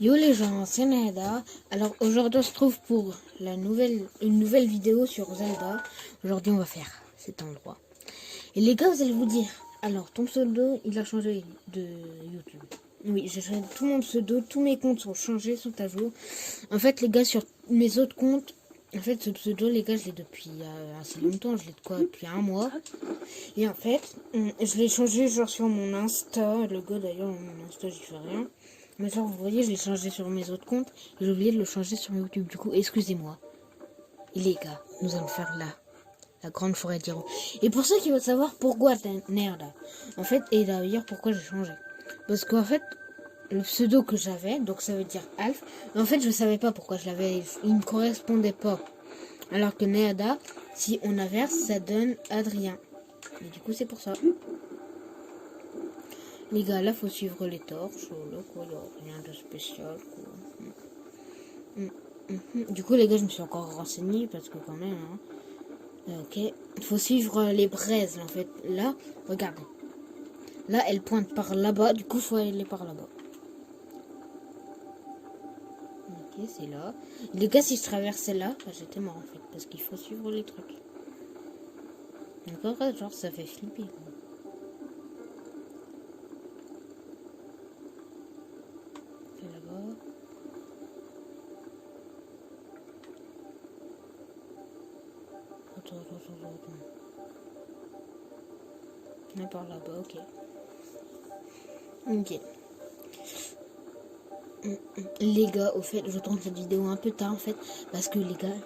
Yo les gens, c'est Naeda. Alors aujourd'hui on se trouve pour une nouvelle vidéo sur Zelda. Aujourd'hui on va faire cet endroit. Et les gars, vous allez vous dire, alors ton pseudo il a changé de YouTube. Oui, j'ai changé tout mon pseudo, tous mes comptes sont changés, sont à jour. En fait les gars, sur mes autres comptes, en fait ce pseudo les gars je l'ai depuis assez longtemps, je l'ai de quoi depuis un mois. Et en fait, je l'ai changé genre sur mon Insta, le gars d'ailleurs mon Insta j'y fais rien. Mais genre, vous voyez, je l'ai changé sur mes autres comptes et j'ai oublié de le changer sur YouTube. Du coup, excusez-moi. Et les gars, nous allons faire là, la grande forêt d'Hyrule. Et pour ceux qui veulent savoir pourquoi Nerda, en fait, et d'ailleurs pourquoi j'ai changé. Parce qu'en fait, le pseudo que j'avais, donc ça veut dire Alf, en fait, je savais pas pourquoi je l'avais, il ne correspondait pas. Alors que Nerda, si on inverse, ça donne Adrien. Et du coup, c'est pour ça. Les gars, là, faut suivre les torches. Là, quoi, y a rien de spécial, quoi. Du coup, les gars, je me suis encore renseigné parce que quand même, hein, ok, il faut suivre les braises en fait. Là, regardez. Là, elle pointe par là-bas. Du coup, il faut aller par là-bas. Ok, c'est là. Les gars, si je traversais là, bah, j'étais mort en fait parce qu'il faut suivre les trucs. D'accord, genre ça fait flipper. Quoi. C'est là-bas. Attends. On est par là-bas, ok. Ok. Les gars, au fait, je tourne cette vidéo un peu tard en fait, parce que les gars,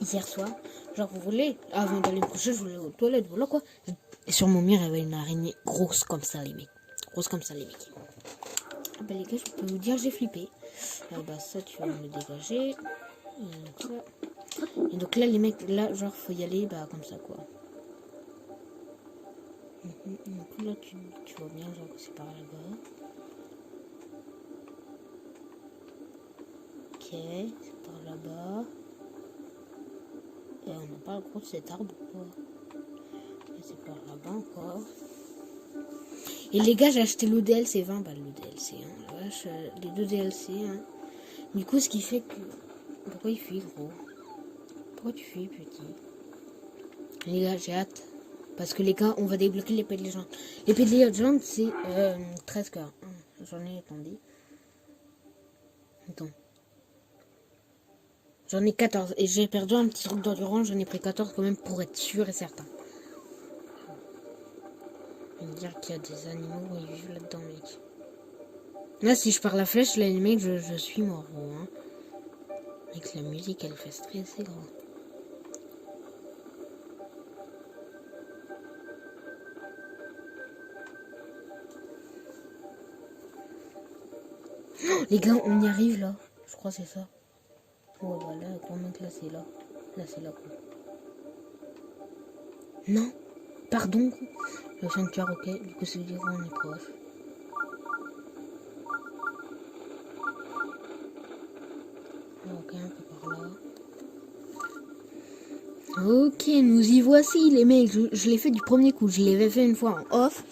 hier soir, genre vous voulez, avant d'aller me coucher, je voulais aux toilettes, voilà quoi. Et sur mon mur, il y avait une araignée grosse comme ça, les mecs. Grosse comme ça, les mecs. Ah bah les gars, je peux vous dire, j'ai flippé. Ah bah ça, tu vas me dégager. Et donc, ça. Et donc là, les mecs, là, genre, faut y aller, bah comme ça quoi. Donc là, tu vois bien, genre, c'est par là-bas. Ok, c'est par là-bas. Et on n'a pas le gros de cet arbre quoi. Et c'est par là-bas encore. Et les gars, j'ai acheté le DLC 20 balles le DLC. Hein. La vache, les deux DLC. Hein. Du coup, ce qui fait que... Pourquoi il fuit gros? Pourquoi tu fuis petit? Les gars, j'ai hâte. Parce que les gars, on va débloquer l'épée de légende. L'épée de légende, c'est 13 cœurs. J'en ai, attendez. Attends. J'en ai 14. Et j'ai perdu un petit truc d'endurance. J'en ai pris 14 quand même pour être sûr et certain. Je vais me dire qu'il y a des animaux qui vivent là-dedans, mec. Là, si je pars la flèche, là, les mecs, je suis mort, gros. Hein. Avec la musique, elle fait stresser, gros. Oh, les gars, on y arrive, là. Je crois que c'est ça. Oh, bah là, gros mec, là, c'est là. Là, c'est là, quoi. Non. Pardon. Le sanctuaire, ok. Du coup, ça veut dire qu'on est proche. Ok, un peu par là. Ok, nous y voici, les mecs. Je l'ai fait du premier coup. Je l'avais fait une fois en off.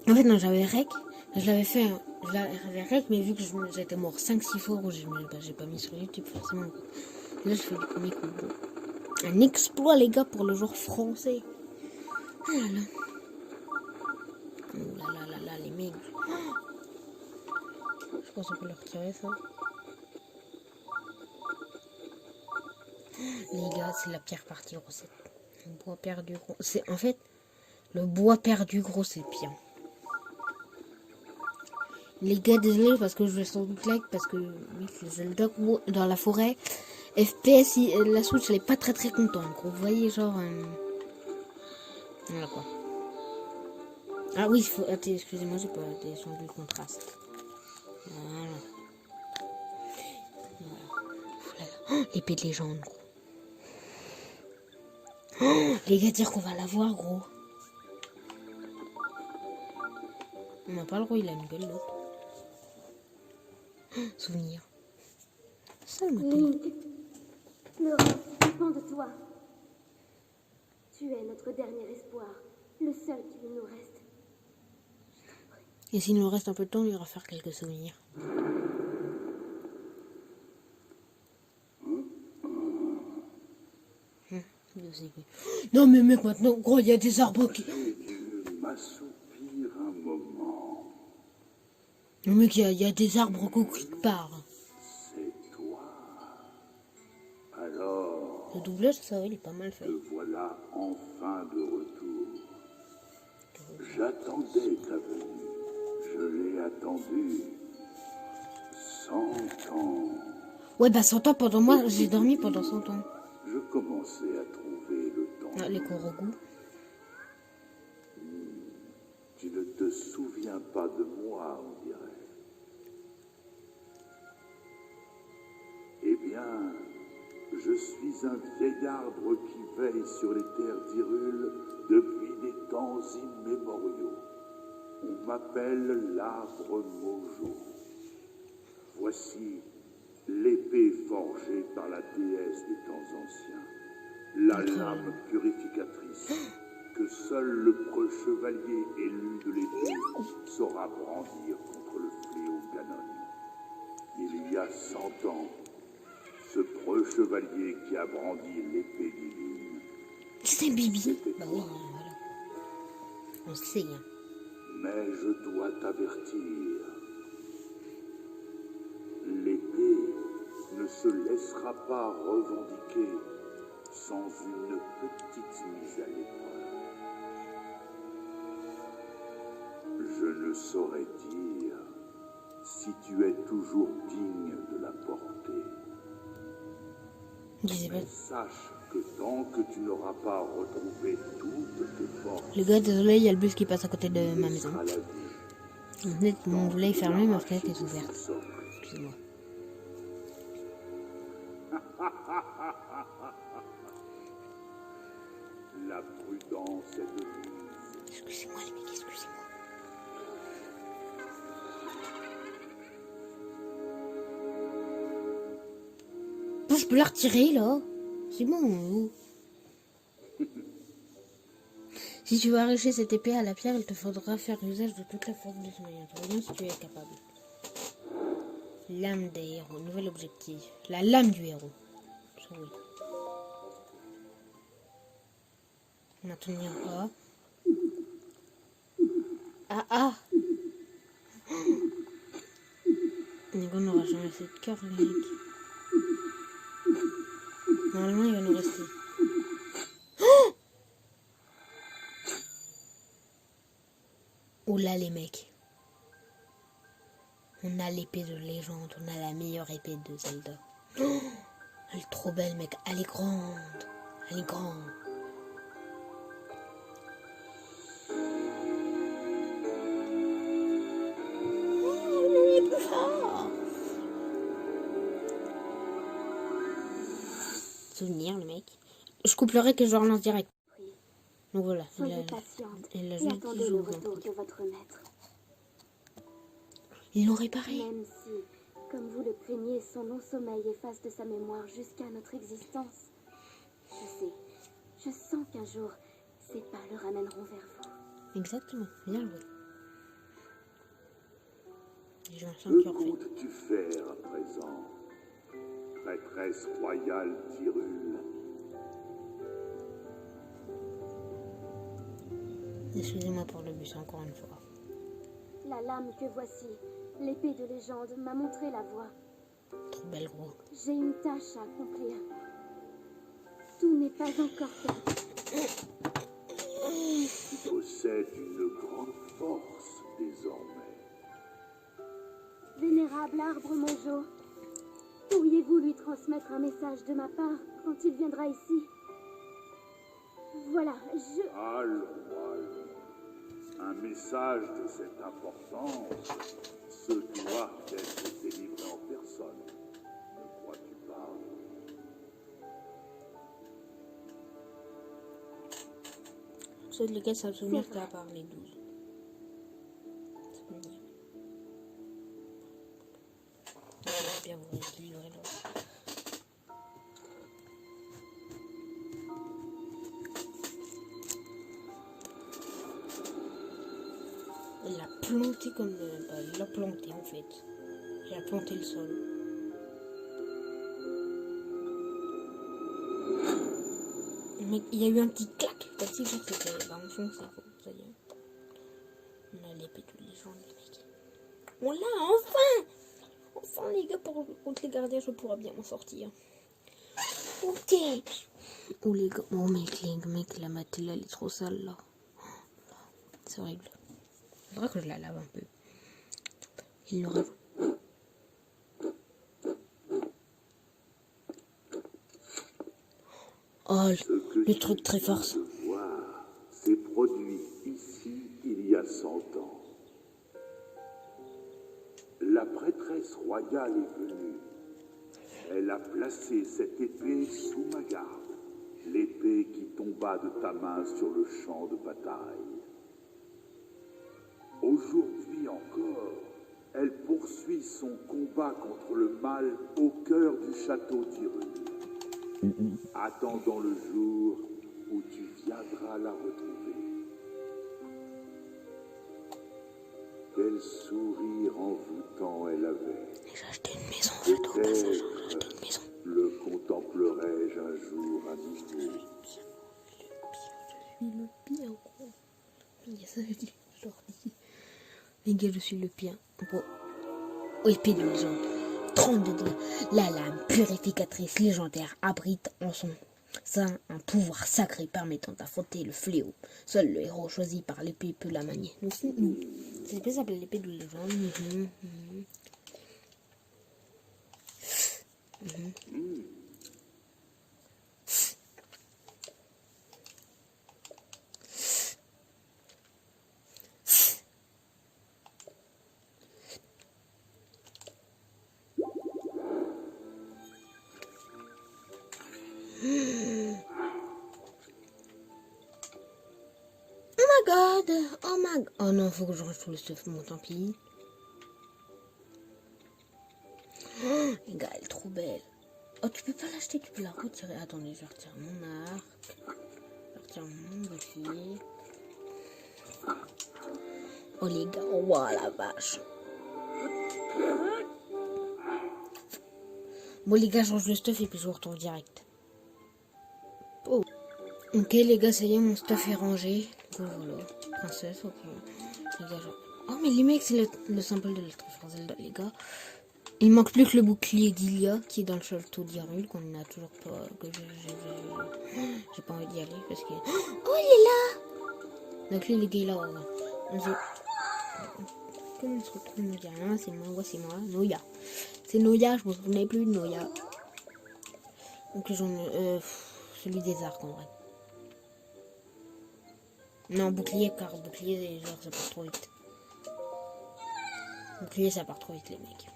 En fait, non, j'avais rec. Je l'avais fait, j'avais rec, mais vu que j'étais mort 5-6 fois, j'ai pas mis sur YouTube forcément. Là, je fais du premier coup. Un exploit, les gars, pour le joueur français. Ah là là. Oh là, les mecs. Je pense qu'on peut leur retirer ça. Les gars, c'est la pierre partie gros. C'est le bois perdu gros. C'est en fait le bois perdu gros, c'est pire. Les gars, désolé parce que je vais sans doute like parce que les Zelda dans la forêt, FPS, la Switch elle est pas très contente. Gros. Vous voyez genre, voilà quoi. Ah oui, excusez-moi, j'ai pas descendu le contraste. Voilà. Oh, l'épée de légende, gros. Oh, les gars, dire qu'on va la voir, gros. On n'a pas le droit, il a une gueule, l'autre. Oh, souvenir. Ça, le modèle. Laura, dépend de toi. Tu es notre dernier espoir, le seul qui nous reste. Et s'il nous reste un peu de temps, on ira faire quelques souvenirs. aussi. Non mais mec, maintenant, gros, il y a des arbres qui... J'ai dû m'assoupir un moment. Mec, il y a des arbres quelque part. C'est toi. Alors, Le doublage, ça, il est pas mal fait. te voilà enfin de retour. J'attendais ta venue. Je l'ai attendu 100 ans. Ouais, bah 100 ans pendant moi, j'ai dormi pendant 100 ans. Je commençais à trouver le temps. Ah, les Korogu. Tu ne te souviens pas de moi, on dirait. Eh bien, je suis un vieil arbre qui veille sur les terres d'Hyrule depuis des temps immémoriaux. On m'appelle l'arbre Mojo. Voici l'épée forgée par la déesse des temps anciens, la lame purificatrice que seul le preux chevalier élu de l'épée saura brandir contre le fléau Ganon. Il y a 100 ans, ce preux chevalier qui a brandi l'épée divine. C'est Bibi. C'était Bah toi. oui, voilà. On sait, hein. Mais je dois t'avertir. L'épée ne se laissera pas revendiquer sans une petite mise à l'épreuve. Je ne saurais dire si tu es toujours digne de la porter. Je sais pas. Mais sache que tant que tu n'auras pas retrouvé toutes tes forces, Les gars, désolé, il y a le bus qui passe à côté de ma maison. sera la vie. Mon volet est fermé, ma fenêtre est ouverte. Socle. Excusez-moi. La prudence est de mise. Excusez-moi, les mecs, excusez-moi. Bon, je peux la retirer, là. C'est bon. Si tu veux arracher cette épée à la pierre, il te faudra faire usage de toute la force de ce moyen. Tu vois bien si tu es capable. Lame des héros. Nouvel objectif. La lame du héros. Ça, oui. Maintenir A. Ah. Mais on n'aura jamais assez de cœur, les mecs. Normalement, il va nous rester. Oh là, les mecs. On a l'épée de légende. On a la meilleure épée de Zelda. Oh, elle est trop belle, mec. Elle est grande. Elle est grande. Oh, il est plus fort. Souvenir, le mec. Je couperai que je relance direct. Donc voilà. Soyez patiente il a et juste attendez dit, le j'ouvre un retour truc. de votre maître. Ils l'ont réparé. Même si, comme vous le craignez, son non-sommeil efface de sa mémoire jusqu'à notre existence. Je sais, je sens qu'un jour, ses pas le ramèneront vers vous. Exactement. Bien joué. J'ai un sang qui Que en fait. comptes-tu faire à présent, prêtresse royale d'Hyrule? Excusez-moi pour le bus encore une fois. La lame que voici, l'épée de légende, m'a montré la voie. Trop belle gros. J'ai une tâche à accomplir. Tout n'est pas encore fait. Tu possèdes une grande force désormais. Vénérable arbre Mojo, pourriez-vous lui transmettre un message de ma part quand il viendra ici? Voilà, Allons. Un message de cette importance se doit d'être délivré en personne. De quoi tu parles? Ceux de lesquels ça me souvenir que tu as parlé 12. Souvenir. Je vais bien vous délivrer là. Il l'a planté comme... il l'a planté en fait. Il a planté le sol. Mec, il y a eu un petit clac. Comme si c'était dans le fond, ça y est. On a l'épée de légende, les mecs. On l'a enfin! Enfin, les gars, contre les gardiens, je pourrais bien m'en sortir. Ok. Oh, les gars. Oh, mec, la matelée, elle est trop sale, là. C'est horrible. Il faudrait que je la lave un peu. Il l'aurait. Oh, le truc très fort. C'est produit ici il y a 100 ans. La prêtresse royale est venue. Elle a placé cette épée sous ma garde. L'épée qui tomba de ta main sur le champ de bataille. Aujourd'hui encore, elle poursuit son combat contre le mal au cœur du château d'Hyrule. Attendant le jour où tu viendras la retrouver. Quel sourire envoûtant elle avait. J'ai acheté une maison, j'adore pas ça, j'ai acheté une maison. Le contemplerai-je un jour à nouveau. Je suis le pire, gros. Il y a ça, je dis, je leur dis. Les gars, je suis le pire. Gros. Épée de légende. 32 dégâts. La lame purificatrice légendaire abrite en son sein un pouvoir sacré permettant d'affronter le fléau. Seul le héros choisi par l'épée peut la manier. Donc, nous. Cette épée s'appelle l'épée de légende. Oh my god. Oh non, faut que je range tout le stuff. Bon, tant pis. Oh, les gars, elle est trop belle. Oh, tu peux pas l'acheter, tu peux la retirer. Attendez, je retire mon arc. Je retire mon bouclier. Oh les gars, oh wow, la vache. Bon les gars, je range le stuff et puis je vous retrouve direct. Oh. Ok les gars, ça y est, mon stuff est rangé. Donc voilà, princesse, ok. Les gars, genre... Oh mais les mecs, c'est le symbole de l'être frère Zelda, les gars. Il manque plus que le bouclier d'Ilia qui est dans le château d'Hyrule, qu'on n'a toujours pas... que j'ai pas envie d'y aller parce que... Oh, il est là. Donc lui, les gars, il est là, ouais. Comment on se retrouve Noya? C'est moi, Noya. C'est Noya, je me souvenais plus de Noya. Donc j'en celui des arcs en vrai. Non, bouclier, car bouclier, genre ça part trop vite. Bouclier, ça part trop vite les mecs.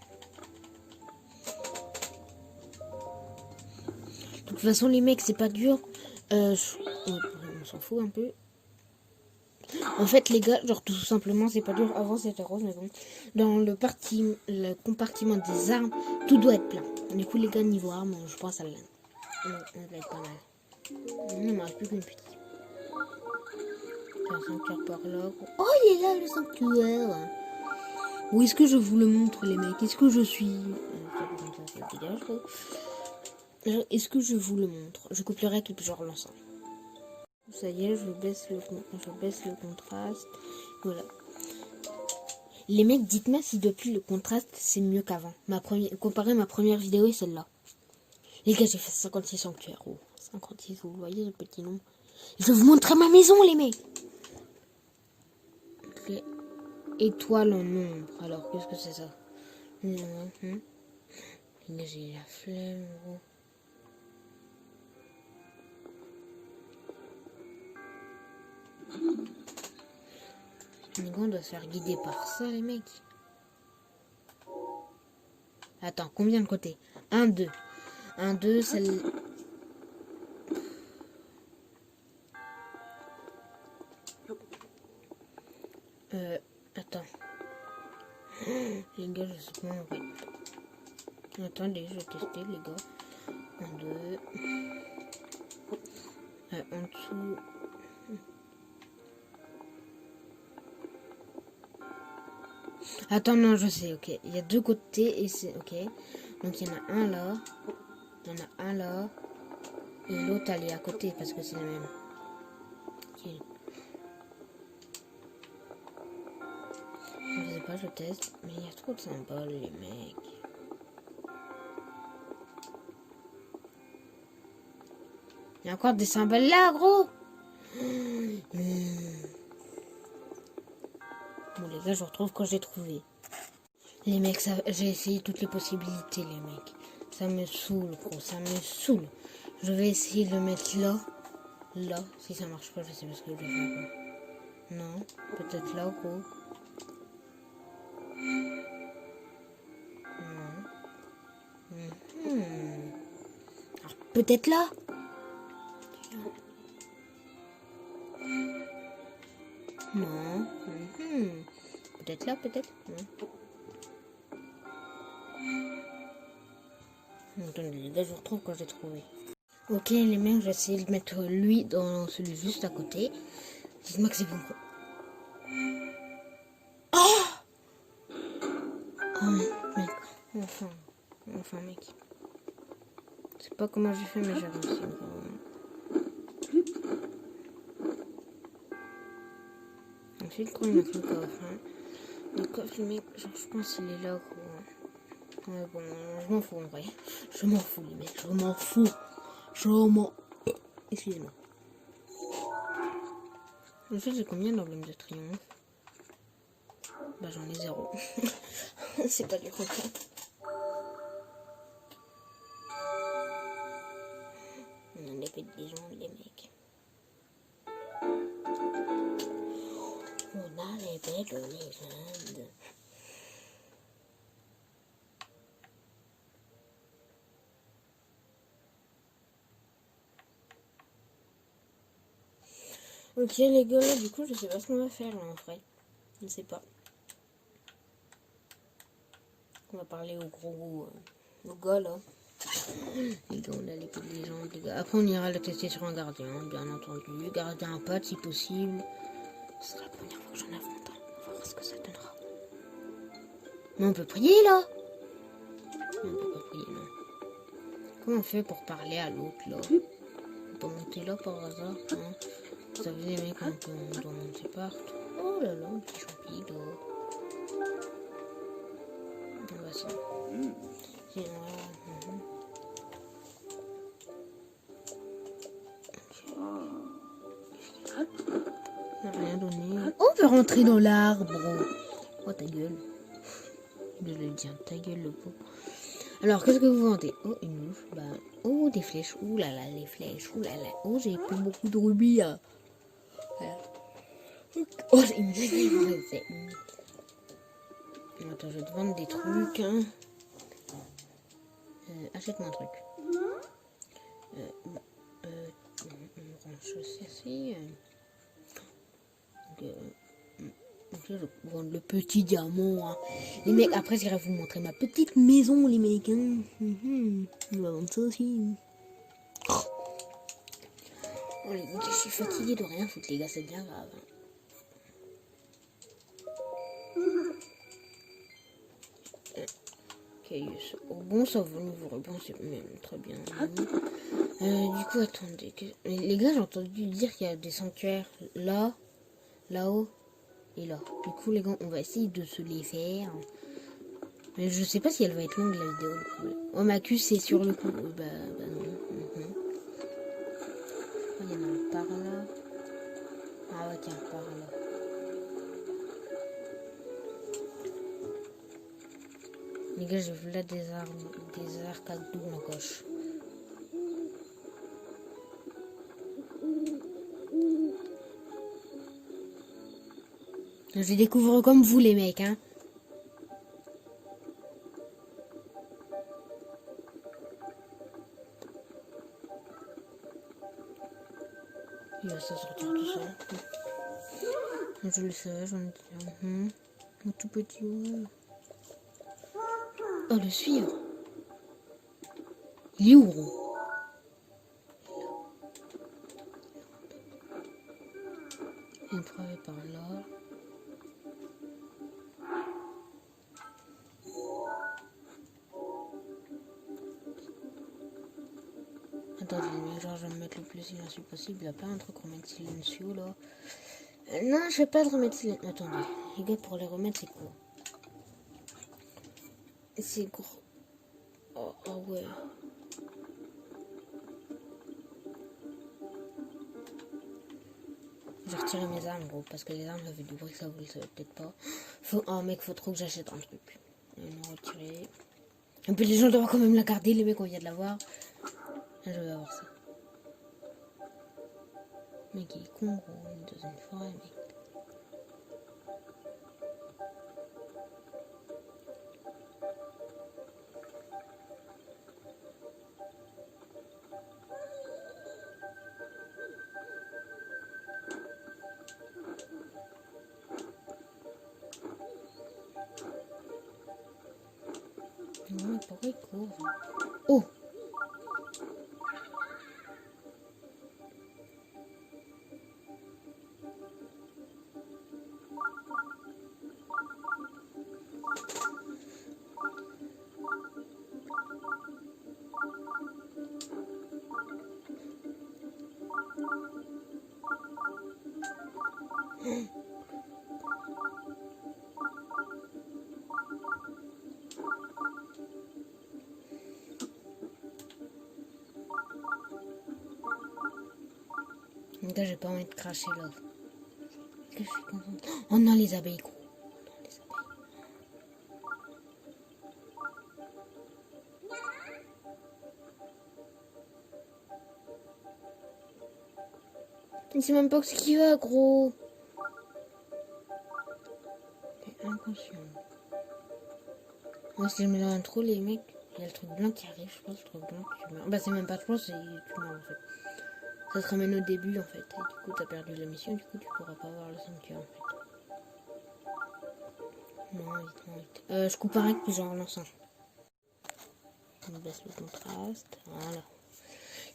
De toute façon les mecs, c'est pas dur. On s'en fout un peu. En fait les gars, genre tout simplement c'est pas dur. Avant c'était rose mais bon. Dans le compartiment des armes, tout doit être plein. Du coup les gars niveau armes, je pense à on va être pas mal. Il ne reste plus qu'une petite. Un sanctuaire par là. Oh il est là le sanctuaire. Où est-ce que je vous le montre les mecs? Est-ce que je suis... Est-ce que je vous le montre? Je coupe le rec et puis je relance. Ça y est, je baisse le contraste. Voilà. Les mecs, dites-moi si depuis le contraste c'est mieux qu'avant. Comparez ma première vidéo et celle-là. Les gars, j'ai fait 56 sanctuaires. Oh, 56, vous voyez le petit nom. Je vais vous montrer ma maison, les mecs. Okay. Étoile en ombre. Alors, qu'est-ce que c'est ça? Les gars, j'ai la flemme, gros. Les gars, on doit se faire guider par ça, les mecs. Attends, combien de côtés? 1, 2. 1, 2, celle... Attends. Les gars, je sais pas en fait. Attendez, je vais tester, les gars. 1, 2. En dessous... Attends, non, je sais, ok. Il y a deux côtés et c'est ok. Donc il y en a un là. Il y en a un là. Et l'autre, elle est à côté parce que c'est le même. Ok. Je sais pas, je teste. Mais il y a trop de symboles, les mecs. Il y a encore des symboles là, gros. Bon, les gars, je retrouve quand j'ai trouvé. Les mecs, j'ai essayé toutes les possibilités, les mecs. Ça me saoule, gros, ça me saoule. Je vais essayer de le mettre là. Là, si ça marche pas, je sais pas ce que je vais faire. Non, peut-être là, gros. Non. Alors, peut-être là. Non. Peut-être là, peut-être. Non. Attendez, les gars, je vous retrouve quand j'ai trouvé. Ok, les mecs, j'ai essayé de mettre lui dans celui juste à côté. Dites-moi que c'est bon. Oh, mec. Enfin, mec. Je sais pas comment j'ai fait, mais j'ai réussi. Ensuite, quand il m'a fait le coffre, hein. Le coffre, le mec, genre, je pense qu'il est là, quoi. Ouais, bon, je m'en fous, en vrai. Je m'en fous, les mecs, je m'en fous. Excusez-moi. En fait, j'ai combien d'emblèmes de triomphe? Bah, j'en ai 0. C'est pas du content. On a des légendes, les mecs. On a les belles légendes. Ok les gars, là, du coup je sais pas ce qu'on va faire là en vrai. Je sais pas. On va parler au gros au gars là. Les gars, on a les petites légendes, les gars. Après on ira le tester sur un gardien, bien entendu. Gardien un pote si possible. Ce sera la première fois que j'en affronte. On va voir ce que ça donnera. Mais on peut prier là. Non, on peut pas prier non. Comment on fait pour parler à l'autre là? On peut monter là par hasard, hein? Vous savez les mecs, on doit monter partout. Oh là là, un petit champi d'eau. Ah bah si. Sinon, on n'a rien donné. Oh, on peut rentrer dans l'arbre. Oh ta gueule. Je le dis, ta gueule le pot. Alors, qu'est-ce que vous vendez? Oh, une mouche. Bah, oh, des flèches. Ouh là là, les flèches. Ouh là là. Oh, j'ai pris beaucoup de rubis. Voilà. Oh, j'ai une vraie. Attends, je vais te vendre des trucs. Hein. Achète-moi un truc. On range ceci. Donc là, je vends le petit diamant. Hein. Les mecs, après, j'irai vous montrer ma petite maison, les mecs. Hein. On va vendre ça aussi. Oh, les gars, je suis fatiguée de rien foutre, les gars, c'est bien grave. Hein. Oh, bon, ça va nouveau ruban, c'est même très bien. Du coup, attendez. Les gars, j'ai entendu dire qu'il y a des sanctuaires là, là-haut et là. Du coup, les gars, on va essayer de se les faire. Mais je sais pas si elle va être longue la vidéo. Le problème. Oh, ma queue, c'est sur le coup. Bah non. Oh, il y en a un par là. Ah ouais, tiens, par là. Les gars, j'ai vu là des arcs à double encoche. Je découvre comme vous les mecs, hein. Il va s'en sortir tout seul. Je le sais, j'en ai dit. Un tout petit, ouais. Oh, le suivre. Il est où, gros? Il me travaille par là. Attendez, mais genre, je vais me mettre le plus silencieux possible. Il n'y a pas un truc remettre silencieux là. Non, je vais pas le remettre silencieux. Attendez, les gars, pour les remettre, c'est quoi? C'est gros. Oh, oh ouais. J'ai retiré mes armes, gros, parce que les armes, ça fait du bruit, ça vous le savez peut-être pas. Oh, mec, faut trop que j'achète un truc. Et non, retirer. Et puis les gens doivent quand même la garder, les mecs, on vient de la voir. Là, je vais avoir ça. Mec, il est con, gros, une deuxième fois, mec. Non, pourquoi il court? Oh! Les gars, j'ai pas envie de cracher là. Que je suis contente. Oh non, les abeilles, gros. Oh non, les abeilles. Il sait même pas ce qu'il va, gros. T'es inconscient. Moi, si je me donne trop, les mecs, il y a le truc blanc qui arrive, je pense, le truc blanc que tu meurs. Bah, c'est même pas, je pense, c'est tu meurs en fait. Ça te ramène au début en fait. Et du coup, t'as perdu la mission, du coup, tu pourras pas avoir le sanctuaire en fait. Non, vite, non, vite. Je coupe un rec, puis j'en relance un. On baisse le contraste. Voilà.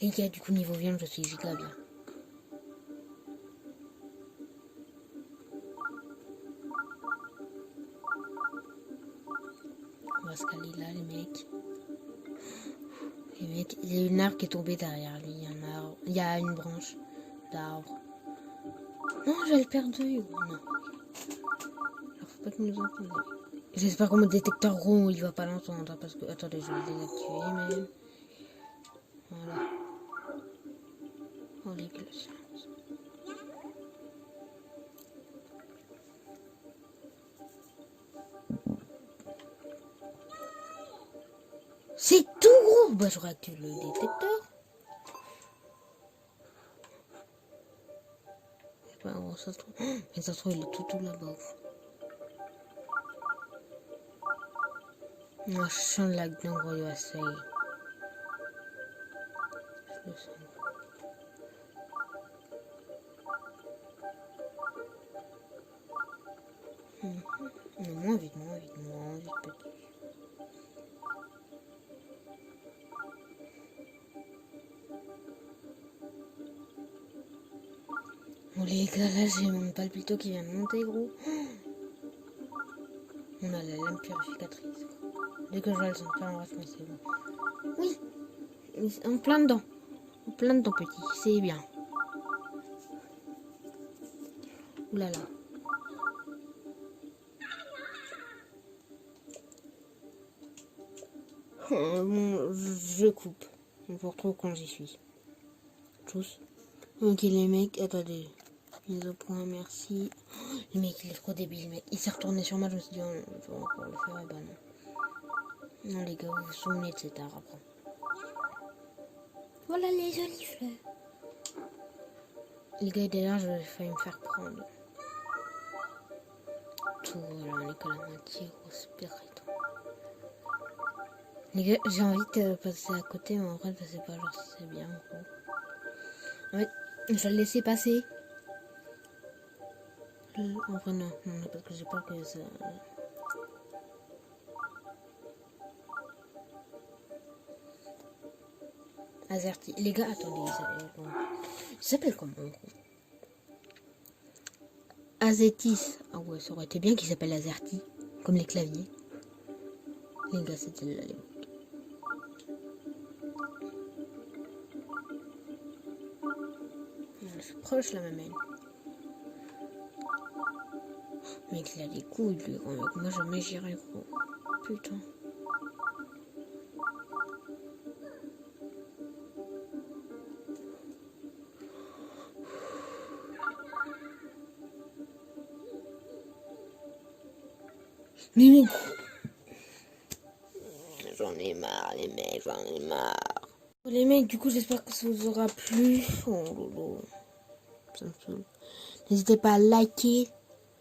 Les gars, du coup, niveau viande, je suis giga bien. On va se caler là, les mecs. Les mecs, il y a une arbre qui est tombée derrière lui. Il y a un arbre. Il y a une branche d'arbre. Non, je vais le perdre de vue. Non. Alors, faut pas qu'il nous entende. J'espère que mon détecteur rond, il va pas l'entendre. Parce que, attendez, je vais le désactiver même. Voilà. Oh, les glaces. C'est tout gros. Bah, je réactive le détecteur. Bah, bon, ça se trouve. Mais ça se trouve, il est tout là-bas. Moi, je sens la dedans, gros, il va essayer. Je le sens. Moins vite, petit. Bon, les gars, là, j'ai mon palpito qui vient de monter, gros. On a la lampe purificatrice. Dès que je vois le sanctuaire, on reste, mais c'est bon. Oui, en plein dedans. En plein dedans, petit. C'est bien. Oulala. Bon, je coupe. On se retrouve quand j'y suis. Tous. Ok, les mecs, attendez. Mise au point, merci. Le mec, il est trop débile, mec. Il s'est retourné sur moi, je me suis dit, on va encore le faire, et bah non. Non, les gars, vous vous souvenez de cet arbre. Voilà les jolies fleurs. Les gars, d'ailleurs, je vais failli me faire prendre. Tout, voilà, on est que la moitié, gros spiriton. Les gars, j'ai envie de passer à côté, mais en vrai, je sais pas, genre, si c'est bien, gros. En fait, je vais le laisser passer. En vrai, non, parce que j'ai peur que ça... Azerty. Les gars, attendez, il s'appelle comment, gros? Azetis. Ah ouais, ça aurait été bien qu'il s'appelle Azerty, comme les claviers. Les gars, c'était là, les mecs. C'est proche la mamelle. Mec, il a des couilles, lui, gros. Moi, jamais j'irai, gros. Putain. Mais mec, j'en ai marre, les mecs, j'en ai marre. Les mecs, du coup, j'espère que ça vous aura plu. Oh lolo, ça me saoule. N'hésitez pas à liker,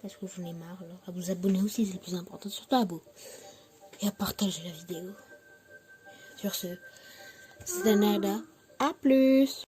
parce que j'en ai marre. Alors, à vous abonner aussi, c'est le plus important, surtout à vous. Et à partager la vidéo. Sur ce, c'était Nada. À plus.